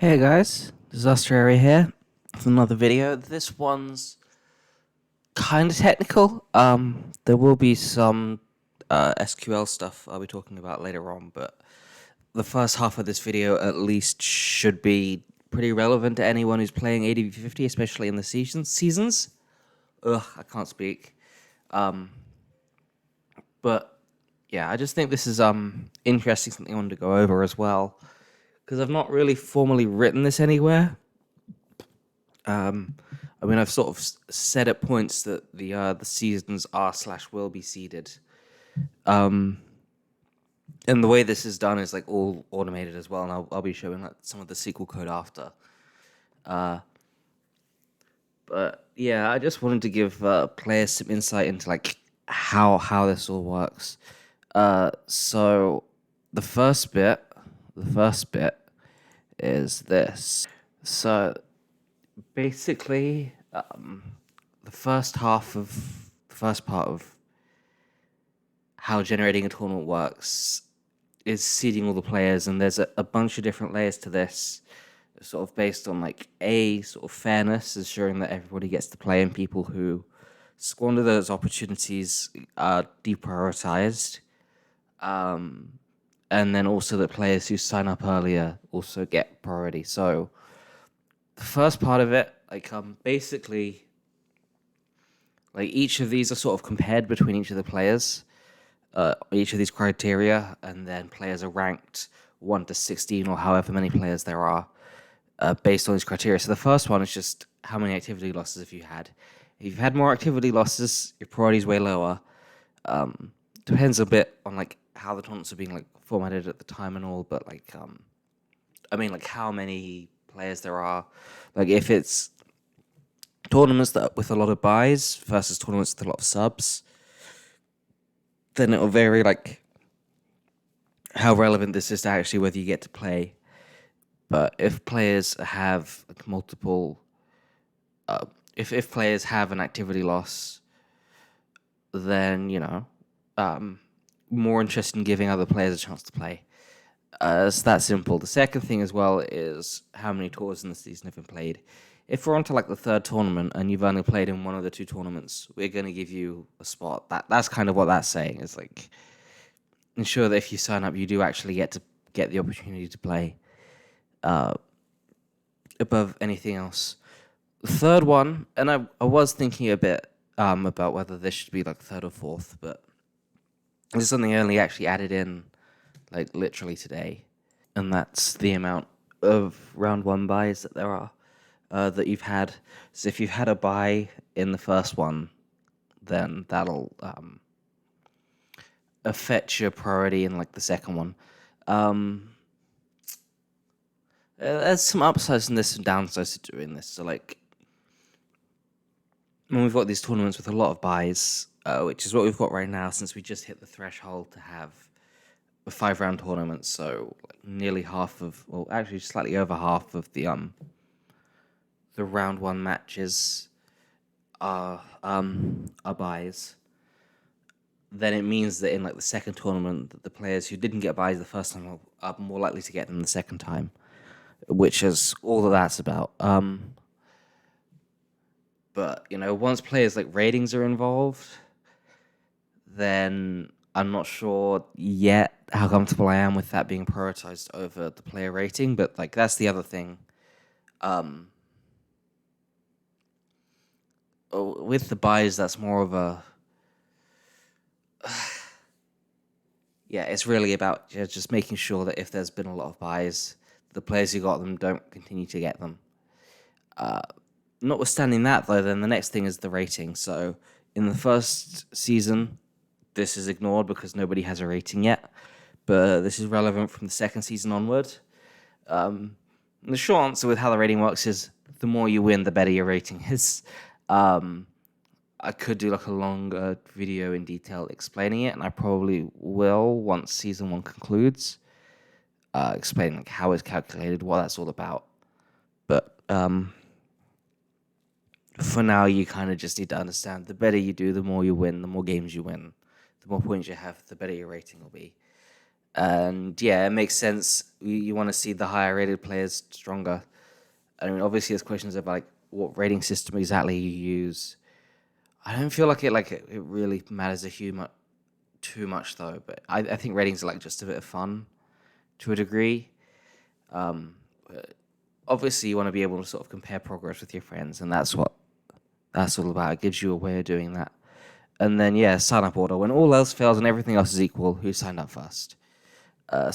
Hey guys, Disaster here with another video. This one's kind of technical. There will be some SQL stuff I'll be talking about later on, but the first half of this video at least should be pretty relevant to anyone who's playing ADV 50, especially in the seasons. Ugh, I can't speak. But yeah, I just think this is interesting, something I wanted to go over as well, because I've not really formally written this anywhere. I mean, I've sort of said at points that the seasons are/will be seeded, and the way this is done is like all automated as well. And I'll be showing like some of the SQL code after. But yeah, I just wanted to give players some insight into like how this all works. So the first bit is this. So basically, the first part of how generating a tournament works is seeding all the players, and there's a bunch of different layers to this, sort of based on like sort of fairness, ensuring that everybody gets to play, and people who squander those opportunities are deprioritized. And then also that players who sign up earlier also get priority. So the first part of it, basically, like each of these are sort of compared between each of the players, each of these criteria, and then players are ranked 1 to 16 or however many players there are, based on these criteria. So the first one is just how many activity losses have you had. If you've had more activity losses, your priority is way lower. Depends a bit on like how the tournaments are being like formatted at the time and all, but like like how many players there are. Like if it's tournaments that with a lot of buys versus tournaments with a lot of subs, then it'll vary like how relevant this is to actually whether you get to play. But if players have like multiple, if players have an activity loss, then more interested in giving other players a chance to play. It's that simple. The second thing as well is how many tours in the season have been played. If we're on to like the third tournament and you've only played in one of the two tournaments, we're going to give you a spot. That's kind of what that's saying. Is like ensure that if you sign up, you do actually get the opportunity to play above anything else. The third one, and I was thinking a bit about whether this should be like third or fourth, but this is something I only actually added in like literally today, and that's the amount of round one buys that there are that you've had. So if you've had a buy in the first one, then that'll affect your priority in like the second one. There's some upsides and there's some downsides to doing this. So like when we've got these tournaments with a lot of buys, which is what we've got right now, since we just hit the threshold to have a 5-round tournament, so like nearly half of, well, actually slightly over half of the round one matches are buys. Then it means that in like the second tournament, that the players who didn't get buys the first time are more likely to get them the second time, which is all that's about. But once players like ratings are involved, then I'm not sure yet how comfortable I am with that being prioritized over the player rating. But like that's the other thing. With the buys, that's more of a yeah. It's really about just making sure that if there's been a lot of buys, the players who got them don't continue to get them. Notwithstanding that, though, then the next thing is the rating. So in the first season, this is ignored because nobody has a rating yet. But this is relevant from the second season onward. The short answer with how the rating works is the more you win, the better your rating is. I could do like a longer video in detail explaining it, and I probably will once season 1 concludes, explaining like how it's calculated, what that's all about. But for now, you kind of just need to understand the better you do, the more you win, the more games you win, the more points you have, the better your rating will be. And yeah, it makes sense. You want to see the higher rated players stronger. I mean, obviously, there's questions about like what rating system exactly you use. I don't feel like it really matters too much though. But I think ratings are like just a bit of fun to a degree. Um, Obviously, you want to be able to sort of compare progress with your friends, and that's what that's all about. It gives you a way of doing that. And then yeah, sign up order. When all else fails and everything else is equal, who signed up first? I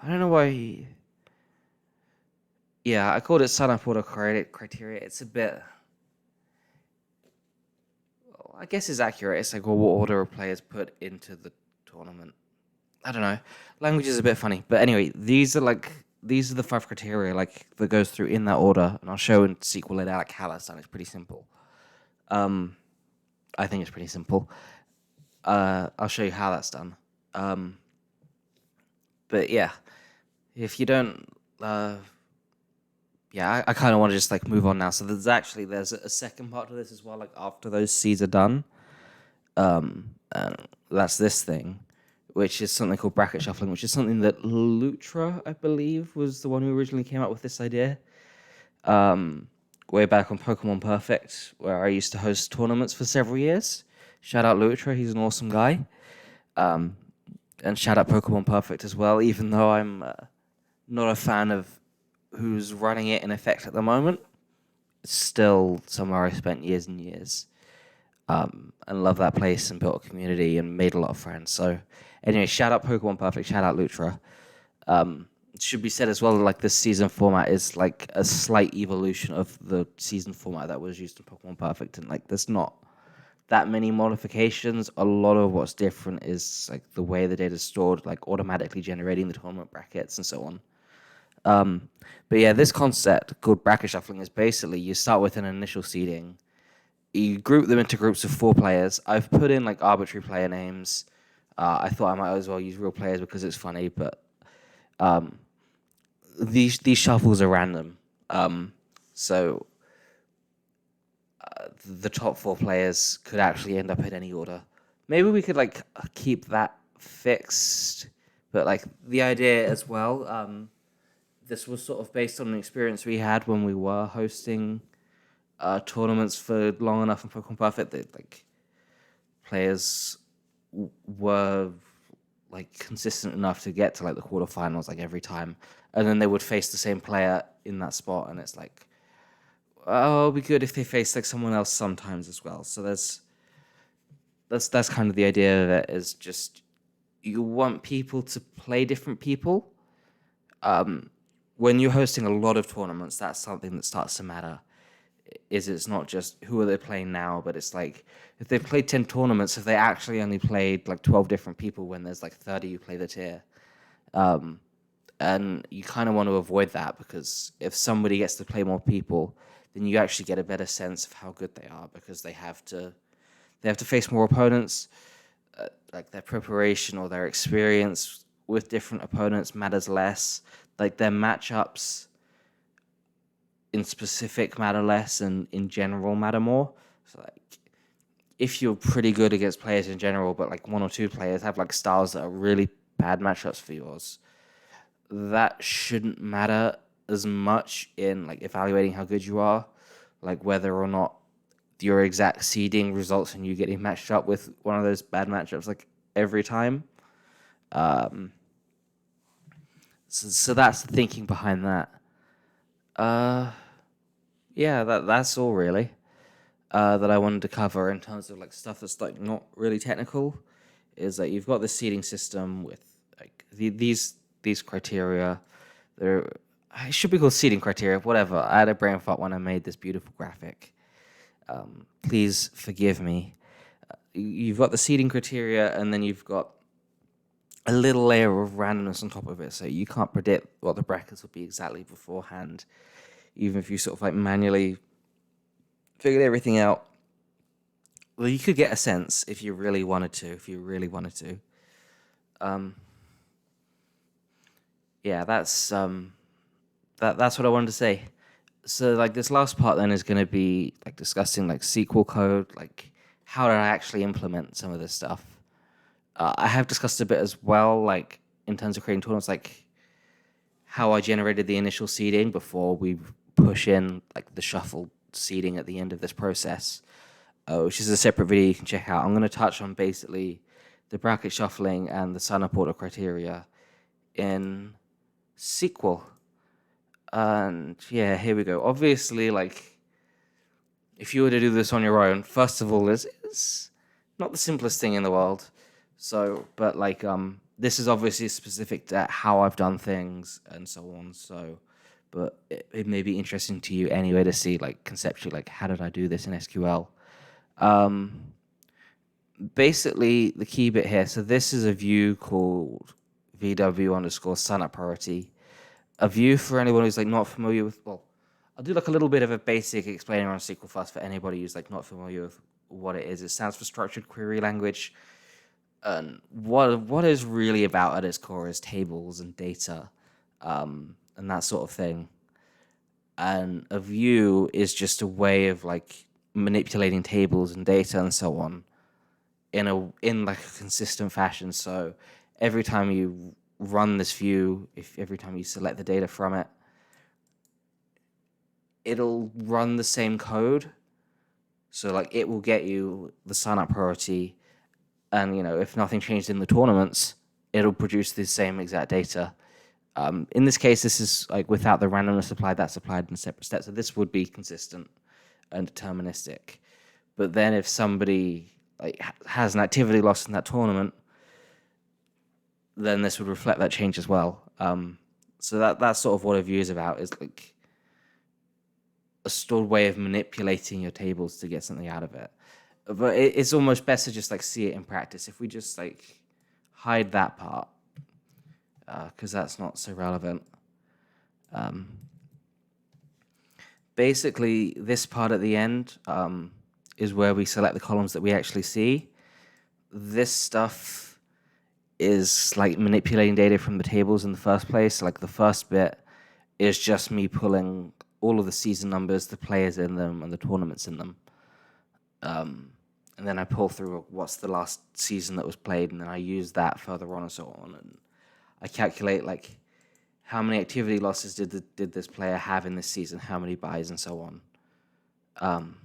don't know why. Yeah, I called it sign up order criteria. It's a bit. I guess it's accurate. It's like, well, what order are players put into the tournament? I don't know. Language is a bit funny, but anyway, these are the 5 criteria like that goes through in that order, and I'll show in sequel it out like how that's done. It's pretty simple. I think it's pretty simple. I'll show you how that's done. But yeah, if you don't, yeah, I kind of want to just like move on now. So there's a second part to this as well. Like after those seeds are done, and that's this thing, which is something called bracket shuffling, which is something that Lutra, I believe, was the one who originally came up with this idea. Way back on Pokemon Perfect, where I used to host tournaments for several years. Shout out Lutra, he's an awesome guy. And shout out Pokemon Perfect as well, even though I'm not a fan of who's running it in effect at the moment. It's still somewhere I spent years and years. And love that place and built a community and made a lot of friends. So anyway, shout out Pokemon Perfect, shout out Lutra. It should be said as well, like this season format is like a slight evolution of the season format that was used in Pokemon Perfect, and like there's not that many modifications. A lot of what's different is like the way the data is stored, like automatically generating the tournament brackets and so on. But yeah, this concept called bracket shuffling is basically you start with an initial seeding, you group them into groups of 4 players. I've put in like arbitrary player names. I thought I might as well use real players because it's funny, but these shuffles are random. So the top 4 players could actually end up in any order. Maybe we could like keep that fixed, but like the idea as well. This was sort of based on an experience we had when we were hosting tournaments for long enough in Pokemon Perfect that like players were like consistent enough to get to like the quarterfinals like every time, and then they would face the same player in that spot, and it's like, oh, it'd be good if they face like someone else sometimes as well. So that's kind of the idea of it, is just you want people to play different people. When you're hosting a lot of tournaments, that's something that starts to matter. It's not just who are they playing now, but it's like if they've played 10 tournaments, have they actually only played like 12 different people when there's like 30 who play the tier? And you kind of want to avoid that, because if somebody gets to play more people, then you actually get a better sense of how good they are, because they have to face more opponents. Like their preparation or their experience with different opponents matters less. Like their matchups in specific matter less, and in general matter more. So like if you're pretty good against players in general, but like 1 or 2 players have like styles that are really bad matchups for yours, that shouldn't matter as much in like evaluating how good you are. Like whether or not your exact seeding results in you getting matched up with one of those bad matchups like every time. So that's the thinking behind that. Yeah, that's all really that I wanted to cover in terms of like stuff that's like not really technical. Is that you've got the seeding system with like these criteria. They're it should be called seeding criteria, whatever. I had a brain fart when I made this beautiful graphic. Please forgive me. You've got the seeding criteria, and then you've got a little layer of randomness on top of it, so you can't predict what the brackets will be exactly beforehand, even if you sort of like manually figured everything out. Well, you could get a sense if you really wanted to. Yeah, that's what I wanted to say. So like this last part then is going to be like discussing like SQL code, like how did I actually implement some of this stuff. I have discussed a bit as well, like in terms of creating tournaments, like how I generated the initial seeding before we push in like the shuffle seeding at the end of this process, which is a separate video you can check out. I'm going to touch on basically the bracket shuffling and the sign-up order criteria in SQL. And yeah, here we go. Obviously, like, if you were to do this on your own, first of all, it's not the simplest thing in the world. So, but like, this is obviously specific to how I've done things and so on. So, but it may be interesting to you anyway to see, like, conceptually, like, how did I do this in SQL? Basically, the key bit here. So this is a view called VW underscore signup priority. A view for anyone who's like not familiar with, well, I'll do like a little bit of a basic explaining on SQL first for anybody who's like not familiar with what it is. It stands for structured query language. And what is really about at its core is tables and data, and that sort of thing. And a view is just a way of like manipulating tables and data and so on in like a consistent fashion. So every time you run this view, if every time you select the data from it, it'll run the same code. So like it will get you the sign up priority, and you know if nothing changed in the tournaments, it'll produce the same exact data. In this case, this is like without the randomness applied. That's applied in separate steps. So this would be consistent and deterministic. But then if somebody like has an activity loss in that tournament, then this would reflect that change as well. So that's sort of what a view is about, is like a stored way of manipulating your tables to get something out of it. But it's almost best to just like see it in practice. If we just like hide that part, because that's not so relevant. Basically, this part at the end is where we select the columns that we actually see. This stuff is like manipulating data from the tables in the first place. Like the first bit is just me pulling all of the season numbers, the players in them, and the tournaments in them. And then I pull through what's the last season that was played, and then I use that further on and so on. And I calculate like how many activity losses did this player have in this season, how many buys, and so on.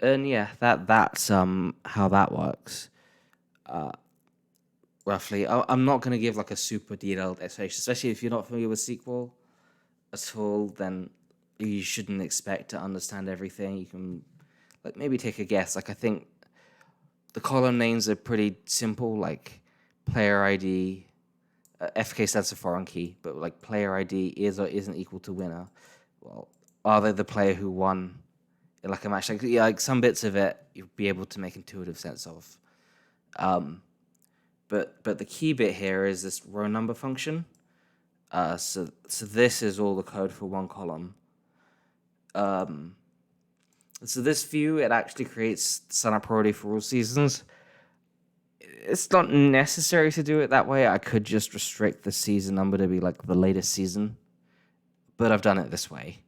And yeah, that's how that works. Roughly, I'm not going to give like a super detailed explanation, especially if you're not familiar with SQL at all. Then you shouldn't expect to understand everything. You can like maybe take a guess. Like I think the column names are pretty simple, like player ID. FK stands for foreign key, but like player ID is or isn't equal to winner. Well, are they the player who won in like a match? Like yeah, like some bits of it you'll be able to make intuitive sense of. But the key bit here is this row number function. So this is all the code for one column. So this view, it actually creates sign-up priority for all seasons. It's not necessary to do it that way. I could just restrict the season number to be like the latest season, but I've done it this way.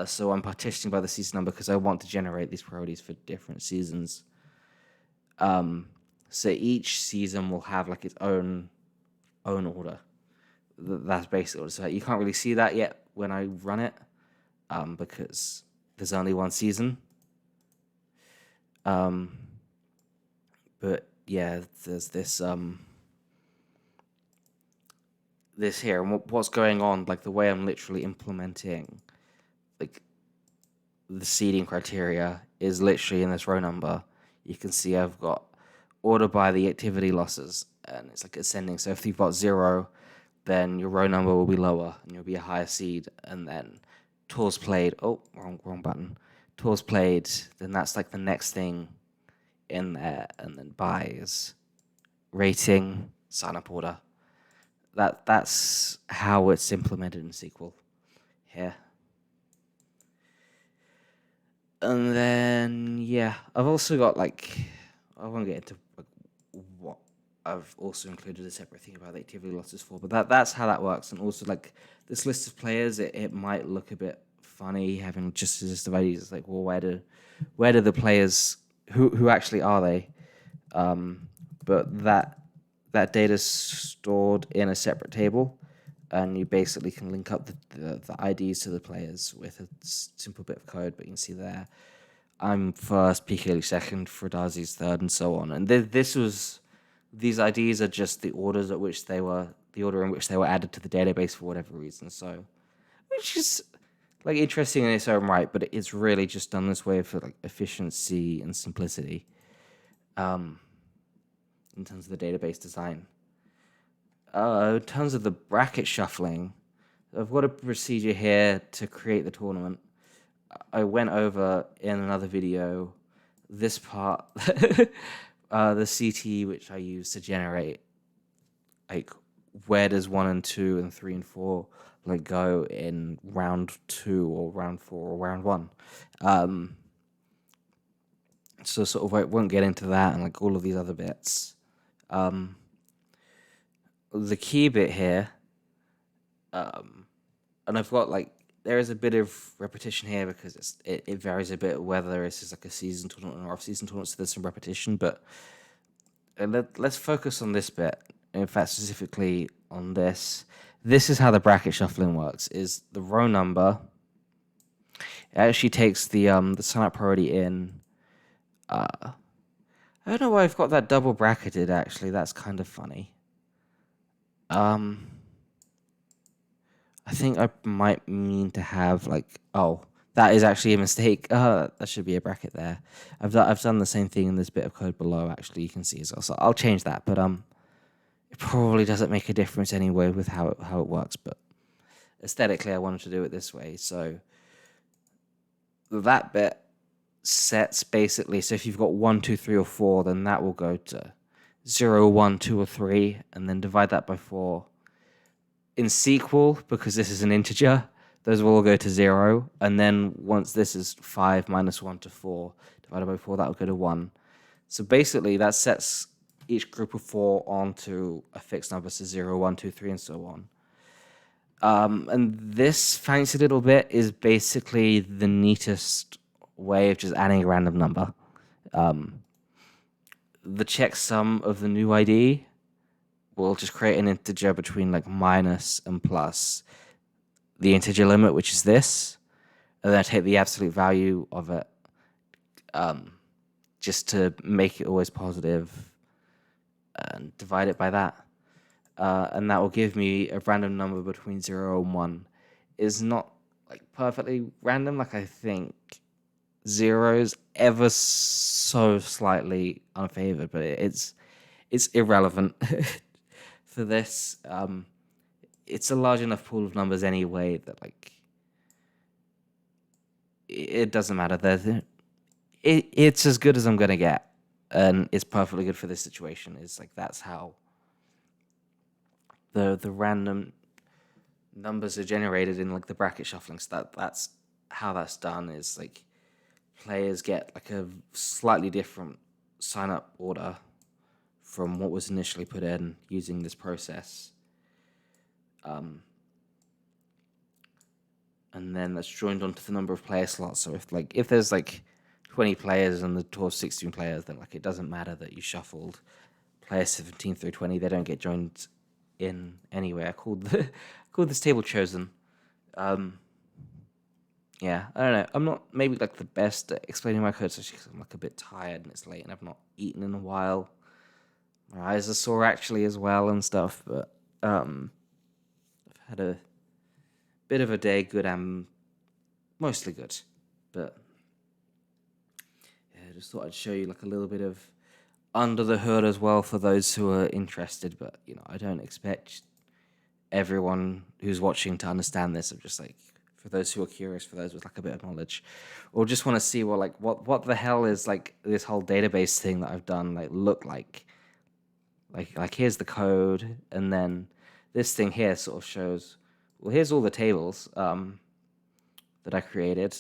So I'm partitioning by the season number because I want to generate these priorities for different seasons. So each season will have like its own order. That's basically what it's like. You can't really see that yet when I run it, because there's only one season. But yeah, there's this this here, and what's going on, like the way I'm literally implementing like the seeding criteria is literally in this row number. You can see I've got order by the activity losses, and it's like ascending. So if you've got 0, then your row number will be lower and you'll be a higher seed. And then tours played, wrong button. Tours played, then that's like the next thing in there. And then buys, rating, sign up order. That's how it's implemented in SQL here. And then yeah, I've also got like, I won't get into like what I've also included a separate thing about the activity losses for, but that's how that works. And also like this list of players, it might look a bit funny having just a list of IDs. It's like, well, where do the players, who actually are they? But that data is stored in a separate table, and you basically can link up the IDs to the players with a simple bit of code. But you can see there, I'm first, PKL second, Fradazi's third, and so on. And these IDs are just the order in which they were added to the database for whatever reason. So, which is like interesting in its own right, but it's really just done this way for like efficiency and simplicity. In terms of the database design. In terms of the bracket shuffling, I've got a procedure here to create the tournament. I went over in another video this part, the CT which I use to generate like where does 1 and 2 and 3 and 4 like go in round 2 or round 4 or round 1. So sort of I won't get into that and like all of these other bits. The key bit here, and I've got like there is a bit of repetition here because it varies a bit whether this is like a season tournament or off-season tournament, so there's some repetition. But let's focus on this bit. In fact, specifically on this. This is how the bracket shuffling works: is the row number. It actually takes the sign-up priority in. I don't know why I've got that double bracketed. Actually, that's kind of funny. I think I might mean to have like, oh, that is actually a mistake. That should be a bracket there. I've done the same thing in this bit of code below. Actually, you can see as well. So I'll change that. But it probably doesn't make a difference anyway with how it works. But aesthetically, I wanted to do it this way. So that bit sets basically. So if you've got 1, 2, 3, or 4, then that will go to 0, 1, 2, or 3, and then divide that by 4. In SQL, because this is an integer, those will all go to 0, and then once this is 5 minus 1 to 4, divided by 4, that will go to 1. So basically, that sets each group of 4 onto a fixed number, so 0, 1, 2, 3, and so on. And this fancy little bit is basically the neatest way of just adding a random number. The checksum of the new ID will just create an integer between like minus and plus the integer limit, which is this, and then I take the absolute value of it just to make it always positive and divide it by that. And that will give me a random number between 0 and 1. Is not like perfectly random, like I think 0's ever so slightly unfavored, but it's irrelevant for this. It's a large enough pool of numbers anyway that like it doesn't matter. It's as good as I'm gonna get, and it's perfectly good for this situation. It's like that's how the random numbers are generated in like the bracket shuffling. So that's how that's done. Is like players get like a slightly different sign up order from what was initially put in using this process. And then that's joined onto the number of player slots. So if there's like 20 players and the tour of 16 players, then like it doesn't matter that you shuffled players 17 through 20. They don't get joined in anyway. I called this table chosen. Yeah, I don't know. I'm not maybe like the best at explaining my code, especially because I'm like a bit tired and it's late and I've not eaten in a while. My eyes are sore actually as well and stuff, but I've had a bit of a day, good and mostly good. But yeah, I just thought I'd show you like a little bit of under the hood as well for those who are interested. But you know, I don't expect everyone who's watching to understand this. I'm just like for those who are curious, for those with like a bit of knowledge, or just want to see what the hell is like this whole database thing that I've done like look like. Like here's the code, and then this thing here sort of shows. Well, here's all the tables that I created.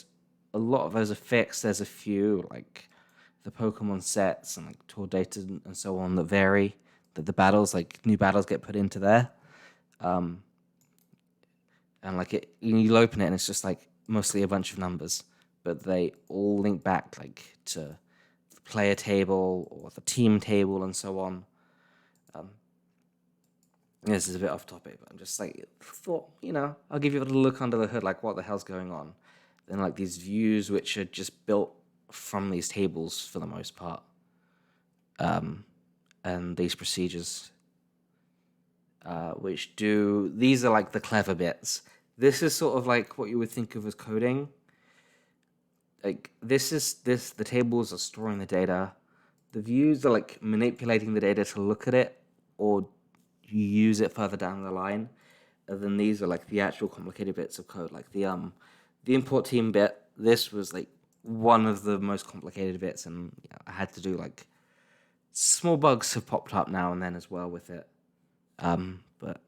A lot of those are fixed. There's a few like the Pokemon sets and like tour data and so on that vary. That the battles, like new battles, get put into there. And like you'll open it and it's just like mostly a bunch of numbers, but they all link back like to the player table or the team table and so on. This is a bit off topic, but I'm just like, thought, I'll give you a little look under the hood, like what the hell's going on. Then like these views which are just built from these tables for the most part. And these procedures, these are like the clever bits. This is sort of like what you would think of as coding. Like the tables are storing the data. The views are like manipulating the data to look at it or you use it further down the line. And then these are like the actual complicated bits of code, like the import team bit. This was like one of the most complicated bits, and I had to do like small bugs have popped up now and then as well with it. But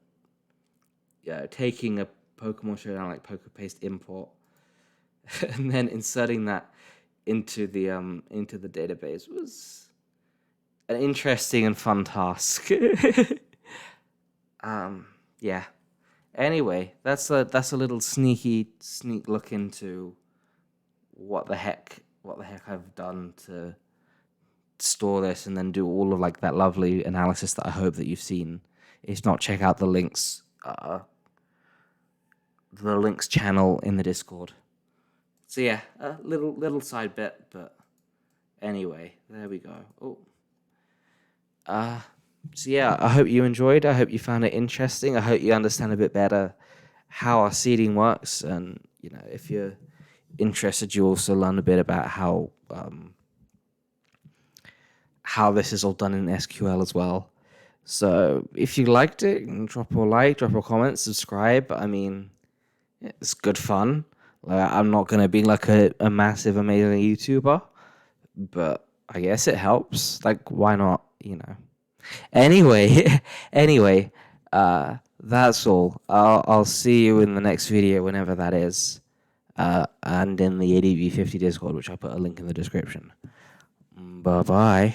yeah, taking a Pokemon Showdown like Poker Paste import and then inserting that into the database was an interesting and fun task. Yeah. Anyway, that's a little sneak look into what the heck I've done to store this and then do all of like that lovely analysis that I hope that you've seen. If not, check out the links channel in the Discord. So yeah, a little side bit, but anyway, there we go. So yeah, I hope you enjoyed. I hope you found it interesting. I hope you understand a bit better how our seeding works, and if you're interested, you also learn a bit about how this is all done in SQL as well. So if you liked it, drop a like, drop a comment, subscribe. I mean, it's good fun. Like, I'm not gonna be like a massive, amazing YouTuber, but I guess it helps. Like, why not? Anyway, that's all. I'll see you in the next video, whenever that is, and in the ADV 50 Discord, which I'll put a link in the description. Bye bye.